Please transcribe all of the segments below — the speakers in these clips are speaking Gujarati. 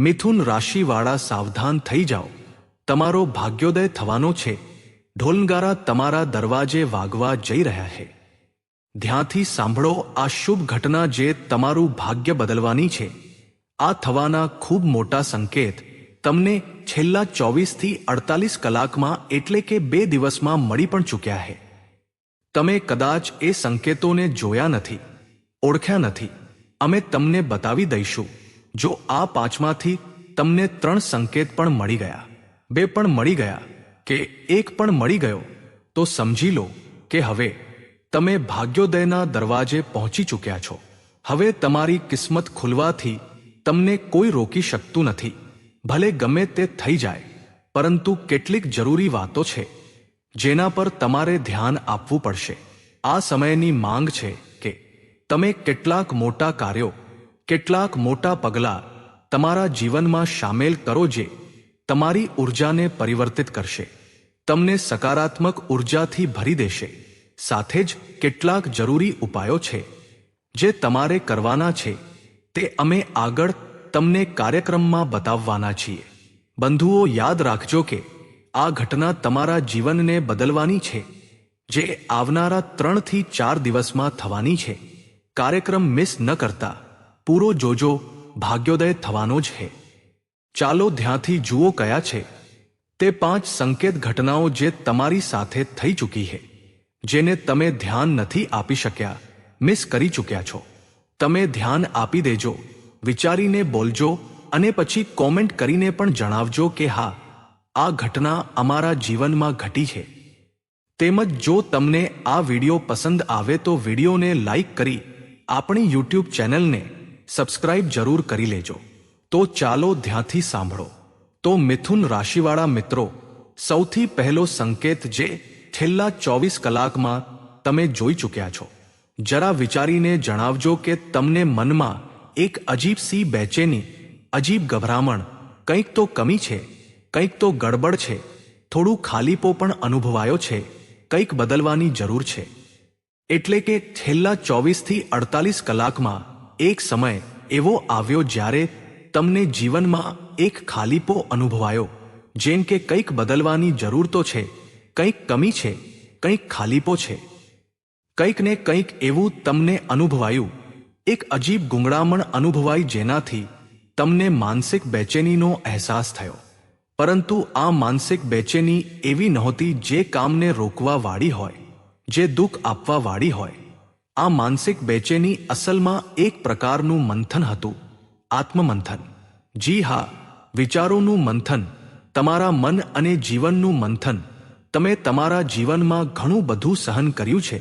મિથુન રાશિવાળા સાવધાન થઈ જાઓ, તમારો ભાગ્યોદય થવાનો છે। ઢોલનગારા તમારા દરવાજે વાગવા જઈ રહ્યા છે। ધ્યાનથી સાંભળો આ શુભ ઘટના જે તમારું ભાગ્ય બદલવાની છે। આ થવાના ખૂબ મોટા સંકેત તમને છેલ્લા 24 થી 48 કલાકમાં એટલે કે 2 દિવસમાં મળી પણ ચૂક્યા છે। તમે કદાચ એ સંકેતોને જોયા નથી, ઓળખ્યા નથી। અમે તમને બતાવી દઈશું। જો આ 5માંથી તમને 3 સંકેત પણ મળી ગયા, 2 પણ મળી ગયા કે 1 પણ મળી ગયો, તો સમજી લો કે હવે તમે ભાગ્યોદયના દરવાજે પહોંચી ચૂક્યા છો। હવે તમારી કિસ્મત ખુલવાથી તમને કોઈ રોકી શકતું નથી। ભલે ગમે તે થઈ જાય, પરંતુ કેટલીક જરૂરી વાતો છે જેના પર તમારે ધ્યાન આપવું પડશે। આ સમયની માંગ છે કે તમે કેટલાક મોટા કાર્યો, કેટલાક મોટા પગલાં તમારા જીવનમાં શામેલ કરો જે તમારી ઊર્જાને પરિવર્તિત કરશે, તમને સકારાત્મક ઊર્જાથી ભરી દેશે। સાથે જ કેટલાક જરૂરી ઉપાયો છે જે તમારે કરવાના છે, તે અમે આગળ તમને કાર્યક્રમમાં બતાવવાના છીએ। બંધુઓ, યાદ રાખજો કે આ ઘટના તમારા જીવનને બદલવાની છે, જે આવનારા 3 થી 4 દિવસમાં થવાની છે। કાર્યક્રમ મિસ ન કરતા, પૂરો જોજો, ભાગ્યોદય થવાનો જ છે। ચાલો ધ્યાનથી જુઓ કયા છે તે 5 સંકેત ઘટનાઓ જે તમારી સાથે થઈ ચૂકી છે, જેને તમે ધ્યાન નથી આપી શક્યા, મિસ કરી ચૂક્યા છો। તમે ધ્યાન આપી દેજો, વિચારીને બોલજો અને પછી કોમેન્ટ કરીને પણ જણાવજો કે હા, આ ઘટના અમારા જીવનમાં ઘટી છે। તેમજ જો તમને આ વિડિયો પસંદ આવે તો વિડિયોને લાઈક કરી આપણી YouTube ચેનલને સબસ્ક્રાઇબ જરૂર કરી લેજો। તો ચાલો ધ્યાનથી સાંભળો। તો મિથુન રાશિવાળા મિત્રો, સૌથી પહેલો સંકેત જે છેલ્લા 24 કલાકમાં તમે જોઈ ચૂક્યા છો, જરા વિચારીને જણાવજો કે તમને મનમાં એક અજીબ સી બેચેની, અજીબ ગભરામણ, કંઈક તો કમી છે, કંઈક તો ગડબડ છે, થોડું ખાલીપો પણ અનુભવાયો છે, કંઈક બદલવાની જરૂર છે। એટલે કે છેલ્લા 24 થી 48 કલાકમાં એક સમય એવો આવ્યો જ્યારે તમને જીવનમાં એક ખાલીપો અનુભવાયો, જેમ કે કંઈક બદલવાની જરૂર તો છે, કંઈક કમી છે, કંઈક ખાલીપો છે, કંઈક ને કંઈક એવું તમને અનુભવાયું। એક અજીબ ગૂંગળામણ અનુભવાઈ જેનાથી તમને માનસિક બેચેનીનો અહેસાસ થયો। પરંતુ આ માનસિક બેચેની એવી નહોતી જે કામને રોકવા વાળી હોય, જે દુઃખ આપવા વાળી હોય। આ માનસિક બેચેની અસલમાં એક પ્રકારનું મંથન હતું, આત્મમંથન। જી હા, વિચારોનું મંથન, તમારા મન અને જીવનનું મંથન। તમે તમારા જીવનમાં ઘણું બધું સહન કર્યું છે,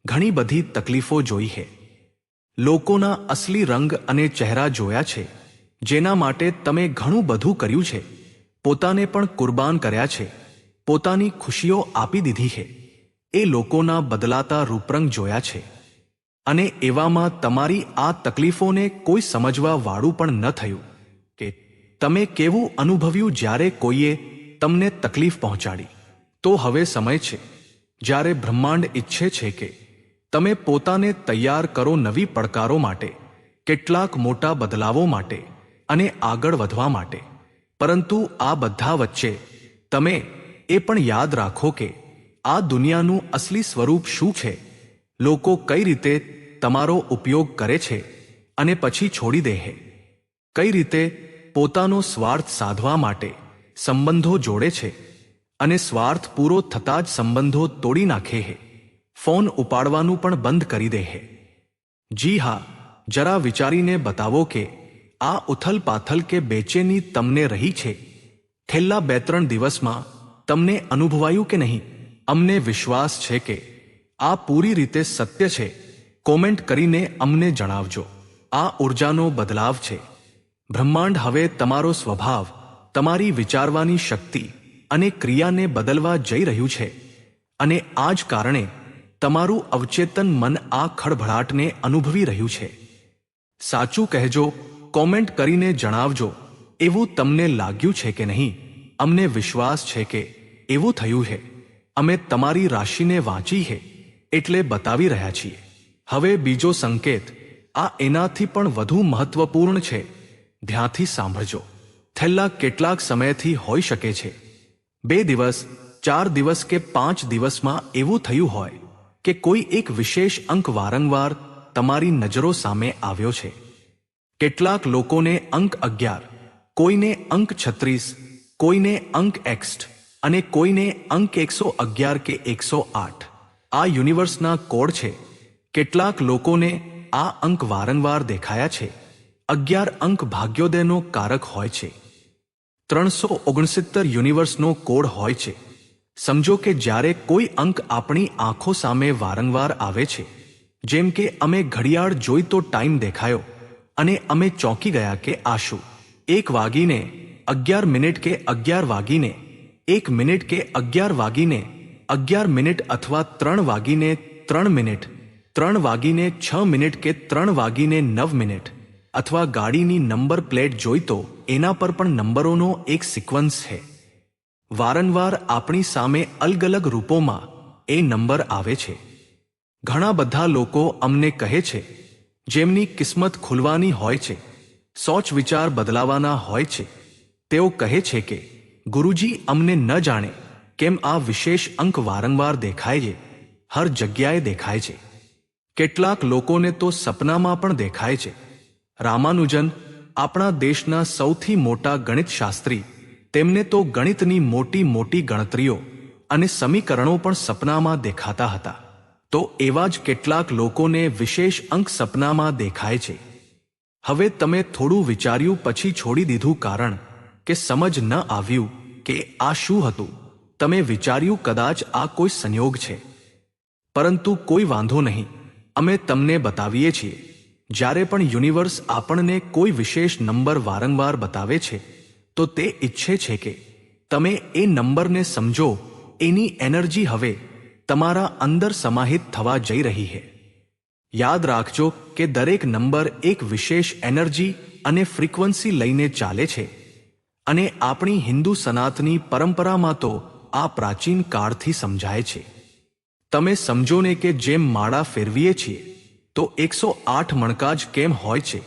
ઘણી બધી તકલીફો જોઈ છે, લોકોના અસલી રંગ અને ચહેરા જોયા છે, જેના માટે તમે ઘણું બધું કર્યું છે, પોતાને પણ કુરબાન કર્યા છે, પોતાની ખુશીઓ આપી દીધી છે, એ લોકોના બદલાતા રૂપરંગ જોયા છે। અને એવામાં તમારી આ તકલીફોને કોઈ સમજવા વાળું પણ ન થયું કે તમે કેવું અનુભવ્યું જ્યારે કોઈએ તમને તકલીફ પહોંચાડી। તો હવે સમય છે જ્યારે બ્રહ્માંડ ઈચ્છે છે કે તમે પોતાને તૈયાર કરો નવી પડકારો માટે, કેટલાક મોટા બદલાવો માટે અને આગળ વધવા માટે। પરંતુ આ બધા વચ્ચે તમે એ પણ યાદ રાખો કે આ દુનિયાનું અસલી સ્વરૂપ શું છે, લોકો કઈ રીતે તમારો ઉપયોગ કરે છે અને પછી છોડી દે છે, કઈ રીતે પોતાનો સ્વાર્થ સાધવા માટે સંબંધો જોડે છે અને સ્વાર્થ પૂરો થતાં જ સંબંધો તોડી નાખે છે, ફોન ઉપાડવાનું પણ બંધ કરી દે છે। જી હા, જરા વિચારીને બતાવો કે આ ઉથલપાથલ કે બેચેની તમને રહી છે છેલ્લા 2-3 દિવસમાં, તમને અનુભવાયું કે નહીં? અમને વિશ્વાસ છે કે આ પૂરી રીતે સત્ય છે। કોમેન્ટ કરીને અમને જણાવજો। આ ઊર્જાનો બદલાવ છે। બ્રહ્માંડ હવે તમારો સ્વભાવ, તમારી વિચારવાની શક્તિ અને ક્રિયાને બદલવા જઈ રહ્યું છે, અને આ જ કારણે તમારું અવચેતન મન આ ખળભળાટને અનુભવી રહ્યું છે। સાચું કહેજો, કોમેન્ટ કરીને જણાવજો, એવું તમને લાગ્યું છે કે નહીં? અમને વિશ્વાસ છે કે એવું થયું છે। અમે તમારી રાશિને વાંચી છે એટલે બતાવી રહ્યા છીએ। હવે બીજો સંકેત, આ એનાથી પણ વધુ મહત્વપૂર્ણ છે, ધ્યાનથી સાંભળજો। થયેલા કેટલાક સમયથી હોઈ શકે છે. 2 દિવસ, 4 દિવસ કે 5 દિવસમાં એવું થયું હોય કે કોઈ એક વિશેષ અંક વારંવાર તમારી નજરો સામે આવ્યો છે. કેટલાક લોકોને અંક 11, કોઈને અંક 36, કોઈને અંક X અને કોઈને અંક 111 કે 108 આ યુનિવર્સના કોડ છે. કેટલાક લોકોને આ અંક વારંવાર દેખાયા છે. 11 અંક ભાગ્યોદયનો કારક હોય છે. 369 યુનિવર્સનો કોડ હોય છે. સમજો કે જ્યારે કોઈ અંક આપણી આંખો સામે વારંવાર આવે છે, જેમ કે અમે ઘડિયાળ જોઈ તો ટાઈમ દેખાયો અને અમે ચોંકી ગયા કે આ શું? 1 વાગીને 11 મિનિટ કે 11 વાગીને 1 મિનિટ કે 11 વાગીને 11 મિનિટ અથવા 3 વાગીને 3 મિનિટ, 3 વાગીને 6 મિનિટ કે 3 વાગીને 9 મિનિટ, અથવા ગાડીની નંબર પ્લેટ જોઈ તો એના પર પણ નંબરોનો એક સિક્વન્સ છે. વારંવાર આપણી સામે અલગ અલગ રૂપોમાં એ નંબર આવે છે. ઘણા બધા લોકો અમને કહે છે, જેમની કિસ્મત ખુલવાની હોય છે, સોચ વિચાર બદલાવાના હોય છે, તેઓ કહે છે કે ગુરુજી, અમને ન જાણે કેમ આ વિશેષ અંક વારંવાર દેખાય છે, હર જગ્યાએ દેખાય છે. કેટલાક લોકોને તો સપનામાં પણ દેખાય છે. રામાનુજન, આપણા દેશના સૌથી મોટા ગણિતશાસ્ત્રી, તેમને તો ગણિતની મોટી મોટી ગણતરીઓ અને સમીકરણો પણ સપનામાં દેખાતા હતા. તો એવા જ કેટલાક લોકોને વિશેષ અંક સપનામાં દેખાય છે. હવે તમે થોડું વિચાર્યું પછી છોડી દીધું કારણ કે સમજ ન આવ્યું કે આ શું હતું. તમે વિચાર્યું કદાચ આ કોઈ સંયોગ છે. પરંતુ કોઈ વાંધો નહીં, અમે તમને બતાવીએ છીએ. જ્યારે પણ યુનિવર્સ આપણને કોઈ વિશેષ નંબર વારંવાર બતાવે છે તો તે ઈચ્છે છે કે તમે એ નંબરને સમજો. એની એનર્જી હવે તમારા અંદર સમાહિત થવા જઈ રહી છે. યાદ રાખજો કે દરેક નંબર એક વિશેષ એનર્જી અને ફ્રીક્વન્સી લઈને ચાલે છે. અને આપણી હિન્દુ સનાતની પરંપરામાં તો આ પ્રાચીન કાળથી સમજાય છે. તમે સમજો ને કે જેમ માળા ફેરવીએ છીએ તો 108 મણકા જ કેમ હોય છે,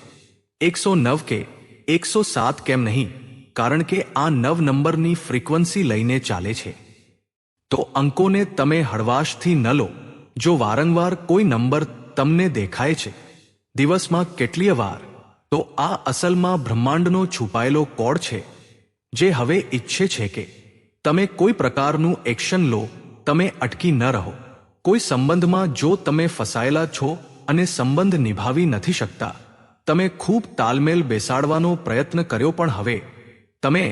109 કે 107 કેમ નહીં? કારણ કે આ 9 નંબરની ફ્રીક્વન્સી લઈને ચાલે છે. તો અંકોને તમે હળવાશથી ન લો. જો વારંવાર કોઈ નંબર તમને દેખાય છે, દિવસમાં કેટલીય વાર, તો આ અસલમાં બ્રહ્માંડનો છુપાયેલો કોડ છે, જે હવે ઈચ્છે છે કે તમે કોઈ પ્રકારનું એક્શન લો. તમે અટકી ન રહો. કોઈ સંબંધમાં જો તમે ફસાયેલા છો અને સંબંધ નિભાવી નથી શકતા, તમે ખૂબ તાલમેલ બેસાડવાનો પ્રયત્ન કર્યો પણ હવે તમે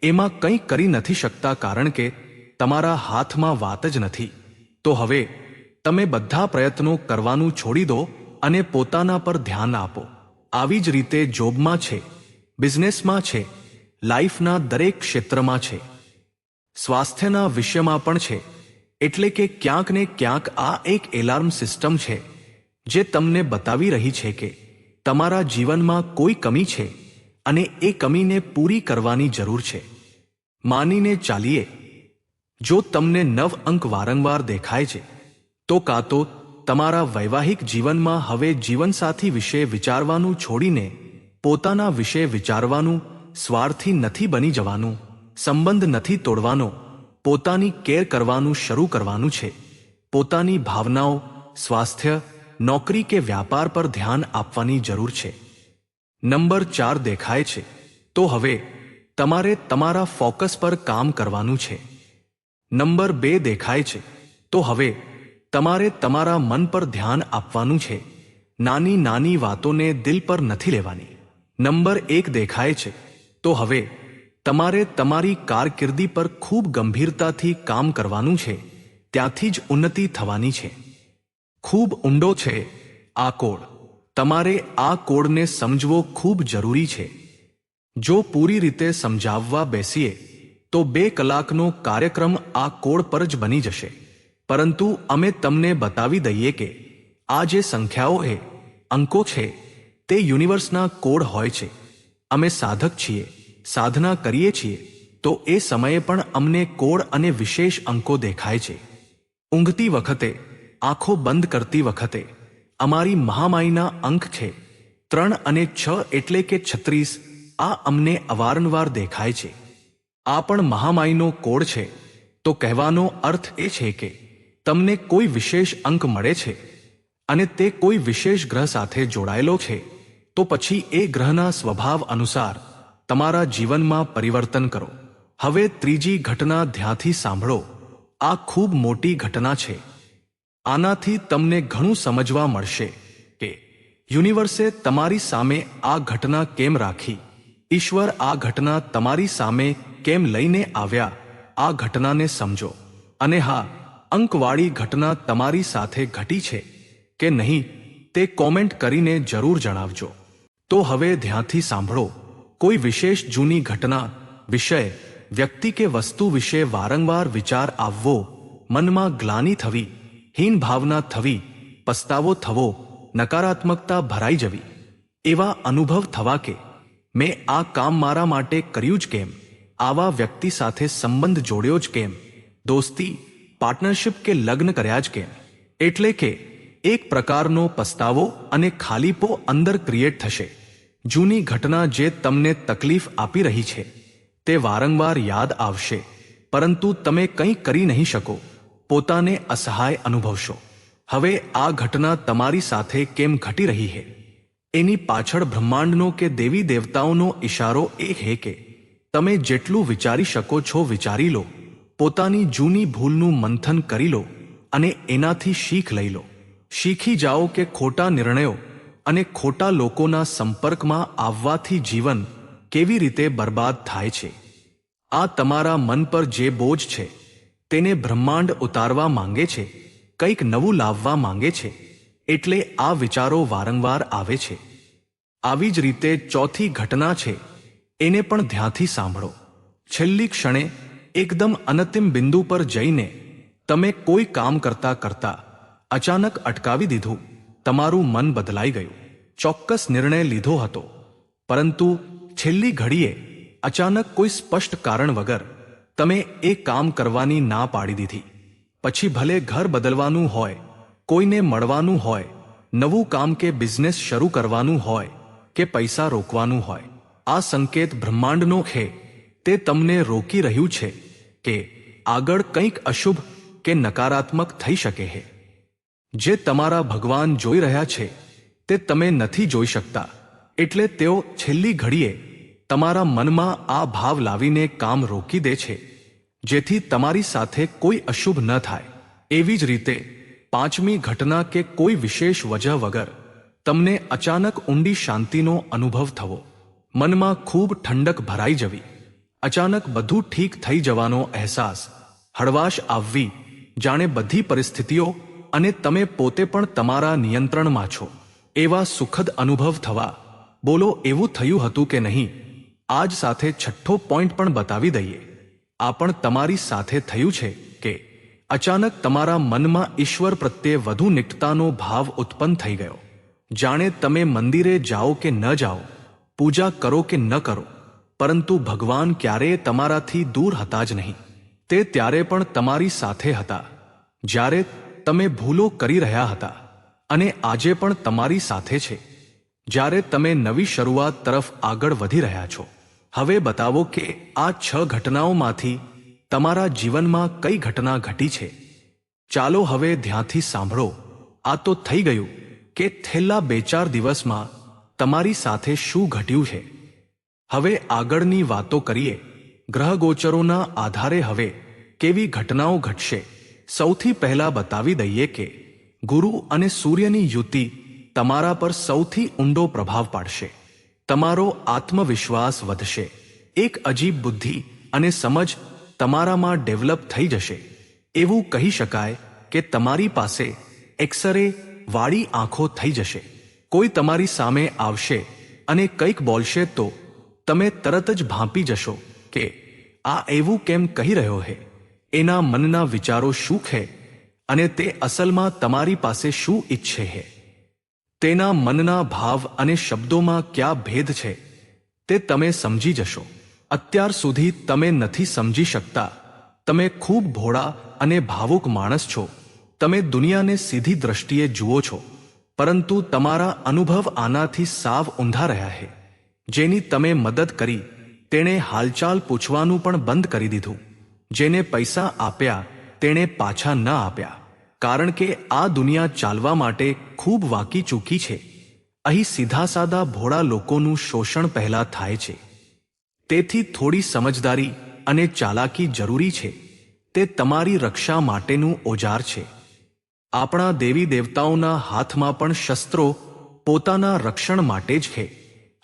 એમાં કંઈ કરી નથી શકતા કારણ કે તમારા હાથમાં વાત જ નથી, તો હવે તમે બધા પ્રયત્નો કરવાનું છોડી દો અને પોતાના પર ધ્યાન આપો. આવી જ રીતે જોબમાં છે, બિઝનેસમાં છે, લાઈફના દરેક ક્ષેત્રમાં છે, સ્વાસ્થ્યના વિષયમાં પણ છે. એટલે કે ક્યાંક ને ક્યાંક આ એક એલાર્મ સિસ્ટમ છે જે તમને બતાવી રહી છે કે તમારા જીવનમાં કોઈ કમી છે અને એ કમીને પૂરી કરવાની જરૂર છે. માનીને ચાલીએ, જો તમને 9 અંક વારંવાર દેખાય છે તો કાં તો તમારા વૈવાહિક જીવનમાં હવે જીવનસાથી વિશે વિચારવાનું છોડીને પોતાના વિશે વિચારવાનું, સ્વાર્થી નથી બની જવાનું, સંબંધ નથી તોડવાનો, પોતાની કેર કરવાનું શરૂ કરવાનું છે. પોતાની ભાવનાઓ, સ્વાસ્થ્ય, નોકરી કે વ્યાપાર પર ધ્યાન આપવાની જરૂર છે. નંબર 4 દેખાય છે તો હવે તમારે તમારા ફોકસ પર કામ કરવાનું છે. નંબર 2 દેખાય છે તો હવે તમારે તમારા મન પર ધ્યાન આપવાનું છે. નાની નાની વાતોને દિલ પર નથી લેવાની. નંબર 1 દેખાય છે તો હવે તમારે તમારી કારકિર્દી પર ખૂબ ગંભીરતાથી કામ કરવાનું છે. ત્યાંથી જ ઉન્નતિ થવાની છે. ખૂબ ઊંડો છે આ કોડ. તમારે આ કોડને સમજવો ખૂબ જરૂરી છે. જો પૂરી રીતે સમજાવવા બેસીએ તો 2 કલાકનો કાર્યક્રમ આ કોડ પર જ બની જશે. પરંતુ અમે તમને બતાવી દઈએ કે આ જે સંખ્યાઓ છે, અંકો છે, તે યુનિવર્સના કોડ હોય છે. અમે સાધક છીએ, સાધના કરીએ છીએ, તો એ સમયે પણ અમને કોડ અને વિશેષ અંકો દેખાય છે. ઊંઘતી વખતે, આંખો બંધ કરતી વખતે અમારી મહામાઈના અંક છે 3 અને 6 એટલે કે 36, આ અમને અવારનવાર દેખાય છે. આ પણ મહામાયનો કોડ છે. તો કહેવાનો અર્થ એ છે કે તમને કોઈ વિશેષ અંક મળે છે અને તે કોઈ વિશેષ ગ્રહ સાથે જોડાયેલો છે, તો પછી એ ગ્રહના સ્વભાવ અનુસાર તમારા જીવનમાં પરિવર્તન કરો. હવે ત્રીજી ઘટના ધ્યાનથી સાંભળો. આ ખૂબ મોટી ઘટના છે. આનાથી તમને ઘણું સમજવા મળશે કે યુનિવર્સે તમારી સામે આ ઘટના કેમ રાખી, ઈશ્વર આ ઘટના તમારી સામે કેમ લઈને આવ્યા. આ ઘટનાને સમજો. અને હા, અંકવાળી ઘટના તમારી સાથે ઘટી છે કે નહીં તે કોમેન્ટ કરીને જરૂર જણાવજો. તો હવે ધ્યાનથી સાંભળો. કોઈ વિશેષ જૂની ઘટના, વિષય, વ્યક્તિ કે વસ્તુ વિશે વારંવાર વિચાર આવવો, મનમાં ગ્લાનિ થવી, હીન ભાવના થવી, પસ્તાવો થવો, નકારાત્મકતા ભરાઈ જવી, એવા અનુભવ થવા કે મેં આ કામ મારા માટે કર્યું જ કેમ, આવા વ્યક્તિ સાથે સંબંધ જોડ્યો જ કેમ, દોસ્તી, પાર્ટનરશિપ કે લગ્ન કર્યા જ કેમ. એટલે કે એક પ્રકારનો પસ્તાવો અને ખાલીપો અંદર ક્રિએટ થશે. જૂની ઘટના જે તમને તકલીફ આપી રહી છે તે વારંવાર યાદ આવશે, પરંતુ તમે કંઈ કરી નહીં શકો. પોતાને અસહાય અનુભવશો. હવે આ ઘટના તમારી સાથે કેમ ઘટી રહી છે એની પાછળ બ્રહ્માંડનો કે દેવી દેવતાઓનો ઈશારો એ છે કે તમે જેટલું વિચારી શકો છો વિચારી લો, પોતાની જૂની ભૂલનું મંથન કરી લો અને એનાથી શીખ લઈ લો. શીખી જાઓ કે ખોટા નિર્ણયો અને ખોટા લોકોના સંપર્કમાં આવવાથી જીવન કેવી રીતે બરબાદ થાય છે. આ તમારા મન પર જે બોજ છે તેને બ્રહ્માંડ ઉતારવા માંગે છે, કંઈક નવું લાવવા માંગે છે, એટલે આ વિચારો વારંવાર આવે છે. આવી જ રીતે ચોથી ઘટના છે, એને પણ ધ્યાનથી સાંભળો. છેલ્લી ક્ષણે એકદમ અંતિમ બિંદુ પર જઈને તમે કોઈ કામ કરતા કરતા અચાનક અટકાવી દીધું. તમારું મન બદલાઈ ગયું. ચોક્કસ નિર્ણય લીધો હતો, પરંતુ છેલ્લી ઘડીએ અચાનક કોઈ સ્પષ્ટ કારણ વગર તમે એ કામ કરવાની ના પાડી દીધી. પછી ભલે ઘર બદલવાનું હોય, કોઈને મળવાનું હોય, નવું કામ કે બિઝનેસ શરૂ કરવાનું હોય કે પૈસા રોકવાનું હોય, આ સંકેત બ્રહ્માંડનો છે. તે તમને રોકી રહ્યું છે કે આગળ કંઈક અશુભ કે નકારાત્મક થઈ શકે છે. જે તમારા ભગવાન જોઈ રહ્યા છે તે તમે નથી જોઈ શકતા. એટલે તેઓ છેલ્લી ઘડીએ તમારા મનમાં આ ભાવ લાવીને કામ રોકી દે છે, જેથી તમારી સાથે કોઈ અશુભ ન થાય. એવી જ રીતે પાંચમી ઘટના કે કોઈ વિશેષ વજહ વગર તમને અચાનક ઊંડી શાંતિનો અનુભવ થવો, મનમાં ખૂબ ઠંડક ભરાઈ જવી, અચાનક બધું ઠીક થઈ જવાનો અહેસાસ, હળવાશ આવવી, જાણે બધી પરિસ્થિતિઓ અને તમે પોતે પણ તમારા નિયંત્રણમાં છો, એવા સુખદ અનુભવ થવા. બોલો, એવું થયું હતું કે નહીં? આજ સાથે છઠ્ઠો પોઈન્ટ પણ બતાવી દઈએ. આ પણ તમારી સાથે થયું છે કે અચાનક તમારા મનમાં ઈશ્વર પ્રત્યે વધુ નિકટતાનો ભાવ ઉત્પન્ન થઈ ગયો. જાણે તમે મંદિરે જાઓ કે ન જાઓ, પૂજા કરો કે ન કરો, પરંતુ ભગવાન ક્યારેય તમારાથી દૂર હતા જ નહીં. તે ત્યારે પણ તમારી સાથે હતા જ્યારે તમે ભૂલો કરી રહ્યા હતા, અને આજે પણ તમારી સાથે છે જ્યારે તમે નવી શરૂઆત તરફ આગળ વધી રહ્યા છો. હવે બતાવો કે આ 6 ઘટનાઓમાંથી તમારા જીવનમાં કઈ ઘટના ઘટી છે. ચાલો હવે ધ્યાનથી સાંભળો. આ તો થઈ ગયું કે છેલ્લા 2-4 દિવસમાં તમારી સાથે શું ઘટ્યું છે. હવે આગળની વાતો કરીએ. ગ્રહગોચરોના આધારે હવે કેવી ઘટનાઓ ઘટશે. સૌથી પહેલા બતાવી દઈએ કે ગુરુ અને સૂર્યની યુતિ તમારા પર સૌથી ઊંડો પ્રભાવ પાડશે. તમારો આત્મવિશ્વાસ વધશે. એક અજીબ બુદ્ધિ અને સમજ તમારામાં ડેવલપ થઈ જશે. એવું કહી શકાય કે તમારી પાસે એક્સરે વાળી આંખો થઈ જશે. કોઈ તમારી સામે આવશે અને કંઈક બોલશે તો તમે તરત જ ભાંપી જશો કે આ એવું કેમ કહી રહ્યો છે. એના મનના વિચારો શું છે અને તે અસલમાં તમારી પાસે શું ઈચ્છે છે. તેના મનના ભાવ અને શબ્દોમાં ક્યાં ભેદ છે તે તમે સમજી જશો. અત્યાર સુધી તમે નથી સમજી શકતા. તમે ખૂબ ભોળા અને ભાવુક માણસ છો. તમે દુનિયાને સીધી દ્રષ્ટિએ જુઓ છો, પરંતુ તમારા અનુભવ આનાથી સાવ ઊંધા રહ્યા છે. જેની તમે મદદ કરી તેણે હાલચાલ પૂછવાનું પણ બંધ કરી દીધું. જેને પૈસા આપ્યા તેણે પાછા ન આપ્યા, કારણ કે આ દુનિયા ચાલવા માટે ખૂબ વાકી ચૂકી છે. અહીં સીધા સાદા ભોળા લોકોનું શોષણ પહેલા થાય છે. તેથી થોડી સમજદારી અને ચાલાકી જરૂરી છે. તે તમારી રક્ષા માટેનું ઓજાર છે. આપણા દેવી દેવતાઓના હાથમાં પણ શસ્ત્રો પોતાના રક્ષણ માટે જ છે.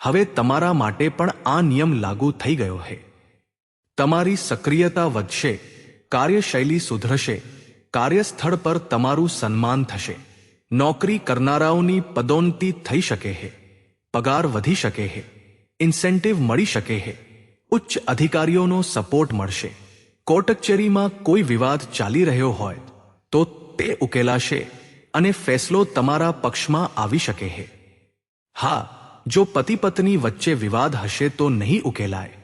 હવે તમારા માટે પણ આ નિયમ લાગુ થઈ ગયો છે. તમારી સક્રિયતા વધશે, કાર્યશૈલી સુધરશે, કાર્યસ્થળ પર તમારું સન્માન થશે. નોકરી કરનારાઓની પદોન્નતિ થઈ શકે છે, પગાર વધી શકે છે, ઇન્સેન્ટિવ મળી શકે છે, ઉચ્ચ અધિકારીઓનો સપોર્ટ મળશે. કોર્ટ કચેરીમાં કોઈ વિવાદ ચાલી રહ્યો હોય તો તે ઉકેલાશે અને ફેસલો તમારા પક્ષમાં આવી શકે છે. હા, જો પતિ પત્ની વચ્ચે વિવાદ હશે તો નહીં ઉકેલાય,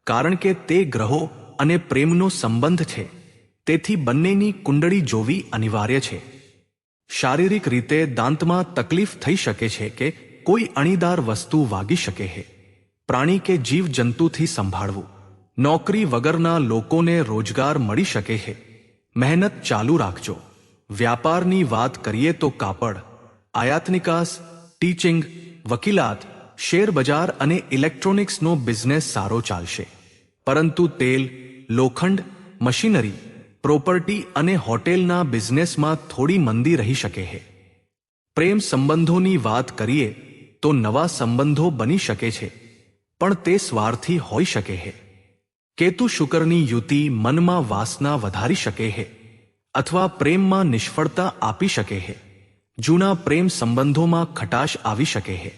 કારણ કે તે ગ્રહો અને પ્રેમનો સંબંધ છે. તેથી બંનેની કુંડળી જોવી અનિવાર્ય છે. શારીરિક રીતે દાંતમાં તકલીફ થઈ શકે છે કે કોઈ અણીદાર વસ્તુ વાગી શકે છે. પ્રાણી કે જીવજંતુથી સંભાળવું. નોકરી વગરના લોકોને રોજગાર મળી શકે છે. મહેનત ચાલુ રાખજો. વ્યાપારની વાત કરીએ તો કાપડ, આયાત નિકાસ, ટીચિંગ, વકીલાત, શેરબજાર અને ઇલેક્ટ્રોનિક્સનો બિઝનેસ સારો ચાલશે. પરંતુ તેલ, લોખંડ, મશીનરી, પ્રોપર્ટી અને હોટેલના બિઝનેસમાં થોડી મંદી રહી શકે છે. પ્રેમ સંબંધોની વાત કરીએ તો નવા સંબંધો બની શકે છે, પણ તે સ્વાર્થી હોઈ શકે છે. કેતુ શુક્રની યુતિ મનમાં વાસના વધારી શકે છે અથવા પ્રેમમાં નિષ્ફળતા આપી શકે છે. જૂના પ્રેમ સંબંધોમાં ખટાશ આવી શકે છે.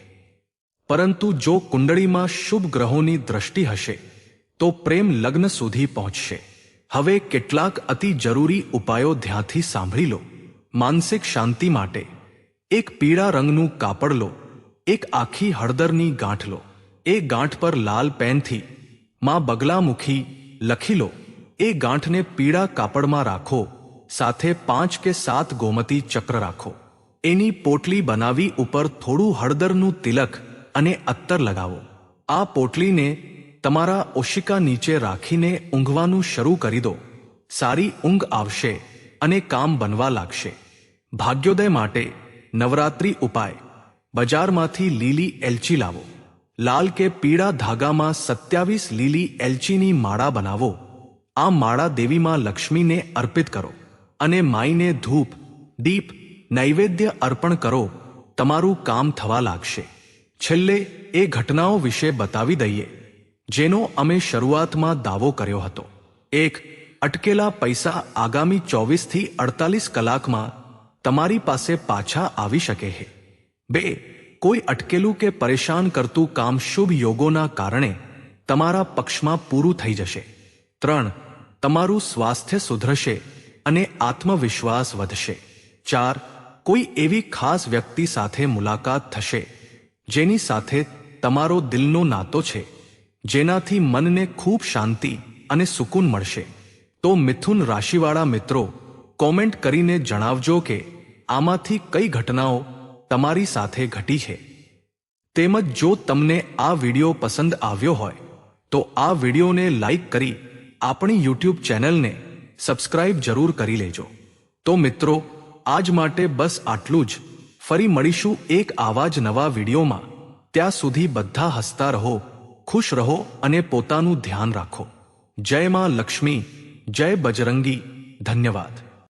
પરંતુ જો કુંડળીમાં શુભ ગ્રહોની દ્રષ્ટિ હશે તો પ્રેમ લગ્ન સુધી પહોંચશે. હવે કેટલાક અતિ જરૂરી ઉપાયો ધ્યાનથી સાંભળી લો. માનસિક શાંતિ માટે એક પીળા રંગનું કાપડ લો. એક આખી હળદરની ગાંઠ લો. એ ગાંઠ પર લાલ પેનથી માં બગલામુખી લખી લો. એ ગાંઠને પીળા કાપડમાં રાખો. સાથે 5 કે 7 ગોમતી ચક્ર રાખો. એની પોટલી બનાવી ઉપર થોડું હળદરનું તિલક અને અત્તર લગાવો. આ પોટલીને તમારા ઓશિકા નીચે રાખીને ઊંઘવાનું શરૂ કરી દો. સારી ઊંઘ આવશે અને કામ બનવા લાગશે. ભાગ્યોદય માટે નવરાત્રિ ઉપાય: બજારમાંથી લીલી એલચી લાવો. લાલ કે પીળા ધાગામાં 27 લીલી એલચીની માળા બનાવો. આ માળા દેવીમાં લક્ષ્મીને અર્પિત કરો અને માઈને ધૂપ, દીપ, નૈવેદ્ય અર્પણ કરો. તમારું કામ થવા લાગશે. છેલ્લે એ ઘટનાઓ વિશે બતાવી દઈએ જેનો અમે શરૂઆતમાં દાવો કર્યો હતો. 1. અટકેલા પૈસા આગામી 24 થી 48 કલાકમાં તમારી પાસે પાછા આવી શકે છે. 2. કોઈ અટકેલું કે પરેશાન કરતું કામ શુભ યોગોના કારણે તમારા પક્ષમાં પૂરું થઈ જશે. 3. તમારું સ્વાસ્થ્ય સુધરશે અને આત્મવિશ્વાસ વધશે. 4. કોઈ એવી ખાસ વ્યક્તિ સાથે મુલાકાત થશે જેની સાથે તમારો દિલનો નાતો છે, જેનાથી મનને ખૂબ શાંતિ અને સુકૂન મળશે. તો મિથુન રાશિવાળા મિત્રો, કોમેન્ટ કરીને જણાવજો કે આમાંથી કઈ ઘટનાઓ તમારી સાથે ઘટી છે. તેમજ જો તમને આ વિડિયો પસંદ આવ્યો હોય તો આ વિડિયોને લાઈક કરી આપણી YouTube ચેનલને સબસ્ક્રાઇબ જરૂર કરી લેજો. તો મિત્રો, આજ માટે બસ આટલું જ. ફરી મળીશું એક આવા જ નવા વિડીયોમાં. ત્યાં સુધી બધા હસતા રહો, ખુશ રહો અને પોતાનું ધ્યાન રાખો. જય માં લક્ષ્મી, જય બજરંગી. ધન્યવાદ.